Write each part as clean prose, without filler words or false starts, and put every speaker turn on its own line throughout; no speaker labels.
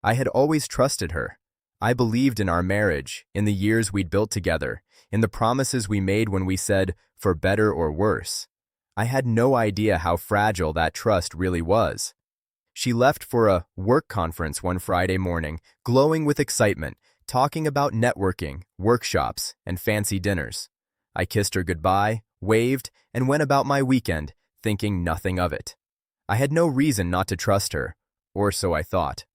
I had always trusted her. I believed in our marriage, in the years we'd built together, in the promises we made when we said, for better or worse. I had no idea how fragile that trust really was. She left for a work conference one Friday morning, glowing with excitement, talking about networking, workshops, and fancy dinners. I kissed her goodbye, waved, and went about my weekend, thinking nothing of it. I had no reason not to trust her, or so I thought.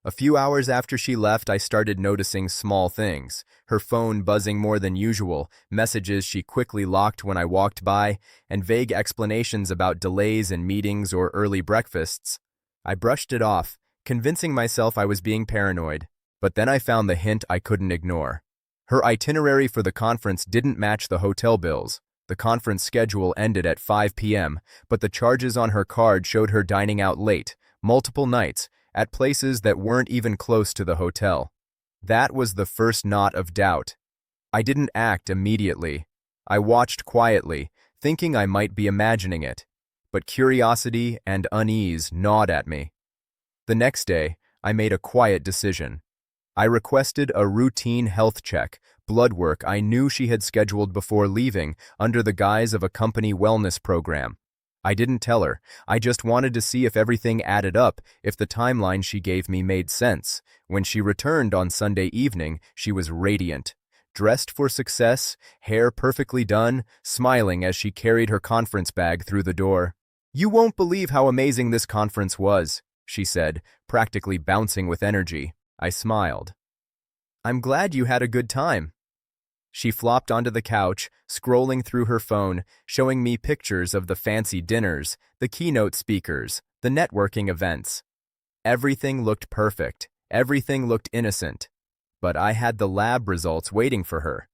A few hours after she left, I started noticing small things. Her phone buzzing more than usual, messages she quickly locked when I walked by, and vague explanations about delays in meetings or early breakfasts. I brushed it off, convincing myself I was being paranoid. But then I found the hint I couldn't ignore. Her itinerary for the conference didn't match the hotel bills. The conference schedule ended at 5 p.m., but the charges on her card showed her dining out late, multiple nights, at places that weren't even close to the hotel. That was the first knot of doubt. I didn't act immediately. I watched quietly, thinking I might be imagining it. But curiosity and unease gnawed at me. The next day, I made a quiet decision. I requested a routine health check, blood work I knew she had scheduled before leaving under the guise of a company wellness program. I didn't tell her. I just wanted to see if everything added up, if the timeline she gave me made sense. When she returned on Sunday evening, she was radiant. Dressed for success, hair perfectly done, smiling as she carried her conference bag through the door. "You won't believe how amazing this conference was," she said, practically bouncing with energy. I smiled. "I'm glad you had a good time." She flopped onto the couch, scrolling through her phone, showing me pictures of the fancy dinners, the keynote speakers, the networking events. Everything looked perfect. Everything looked innocent. But I had the lab results waiting for her.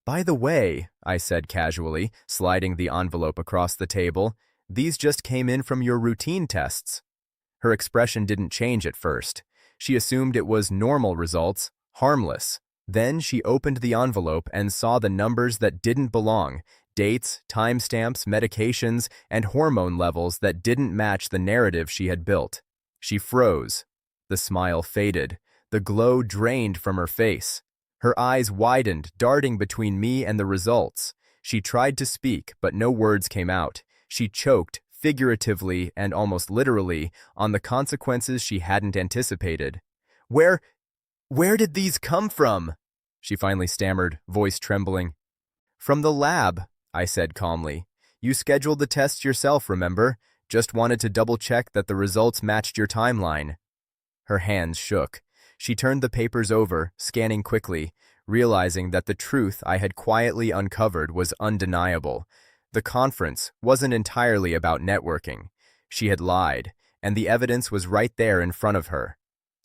"By the way," I said casually, sliding the envelope across the table, "these just came in from your routine tests." Her expression didn't change at first. She assumed it was normal results, harmless. Then she opened the envelope and saw the numbers that didn't belong, dates, timestamps, medications, and hormone levels that didn't match the narrative she had built. She froze. The smile faded. The glow drained from her face. Her eyes widened, darting between me and the results. She tried to speak, but no words came out. She choked, figuratively and almost literally, on the consequences she hadn't anticipated. Where did these come from?" she finally stammered, voice trembling. "From the lab," I said calmly. "You scheduled the tests yourself, remember? Just wanted to double-check that the results matched your timeline." Her hands shook. She turned the papers over, scanning quickly, realizing that the truth I had quietly uncovered was undeniable. The conference wasn't entirely about networking. She had lied, and the evidence was right there in front of her.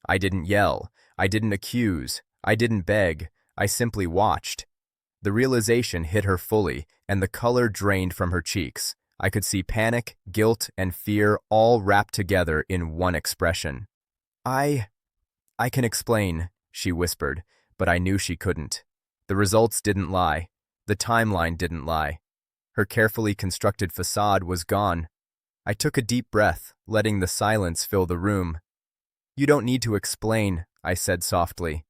I didn't yell. I didn't accuse. I didn't beg. I simply watched. The realization hit her fully, and the color drained from her cheeks. I could see panic, guilt, and fear all wrapped together in one expression. I can explain," she whispered, but I knew she couldn't. The results didn't lie. The timeline didn't lie. Her carefully constructed facade was gone. I took a deep breath, letting the silence fill the room. "You don't need to explain," I said softly.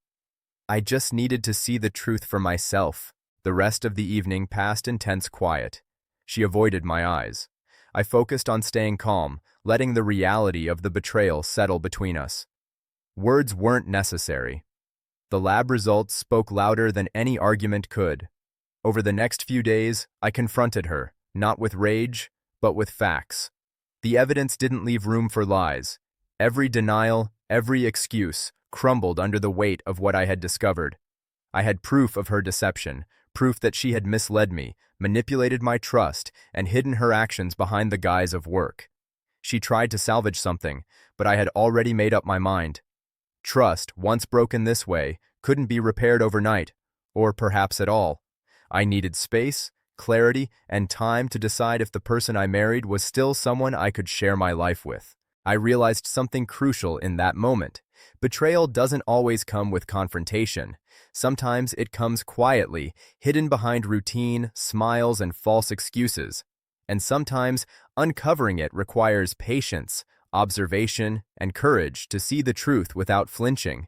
"I just needed to see the truth for myself." The rest of the evening passed in tense quiet. She avoided my eyes. I focused on staying calm, letting the reality of the betrayal settle between us. Words weren't necessary. The lab results spoke louder than any argument could. Over the next few days, I confronted her, not with rage, but with facts. The evidence didn't leave room for lies. Every denial, every excuse, crumbled under the weight of what I had discovered. I had proof of her deception, proof that she had misled me, manipulated my trust, and hidden her actions behind the guise of work. She tried to salvage something, but I had already made up my mind. Trust, once broken this way, couldn't be repaired overnight, or perhaps at all. I needed space, clarity, and time to decide if the person I married was still someone I could share my life with. I realized something crucial in that moment. Betrayal doesn't always come with confrontation. Sometimes it comes quietly, hidden behind routine, smiles, and false excuses. And sometimes uncovering it requires patience, observation, and courage to see the truth without flinching.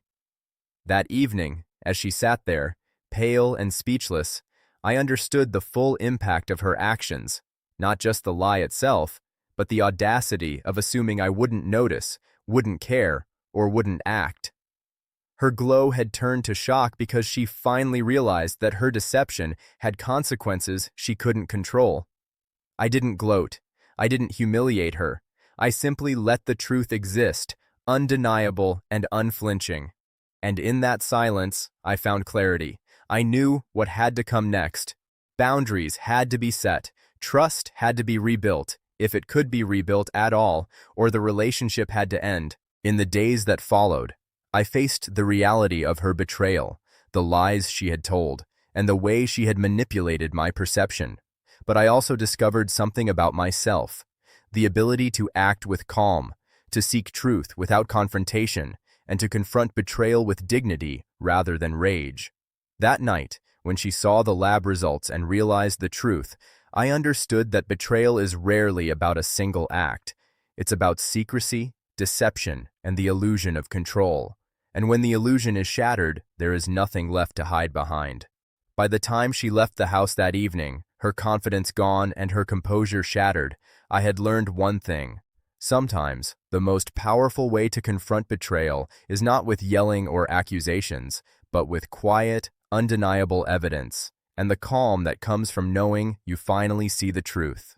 That evening, as she sat there, pale and speechless, I understood the full impact of her actions, not just the lie itself, but the audacity of assuming I wouldn't notice, wouldn't care, or wouldn't act. Her glow had turned to shock because she finally realized that her deception had consequences she couldn't control. I didn't gloat. I didn't humiliate her. I simply let the truth exist, undeniable and unflinching. And in that silence, I found clarity. I knew what had to come next. Boundaries had to be set. Trust had to be rebuilt, if it could be rebuilt at all, or the relationship had to end. In the days that followed, I faced the reality of her betrayal, the lies she had told, and the way she had manipulated my perception. But I also discovered something about myself, the ability to act with calm, to seek truth without confrontation, and to confront betrayal with dignity rather than rage. That night, when she saw the lab results and realized the truth, I understood that betrayal is rarely about a single act. It's about secrecy, deception, and the illusion of control. And when the illusion is shattered, there is nothing left to hide behind. By the time she left the house that evening, her confidence gone and her composure shattered, I had learned one thing. Sometimes, the most powerful way to confront betrayal is not with yelling or accusations, but with quiet, undeniable evidence, and the calm that comes from knowing you finally see the truth.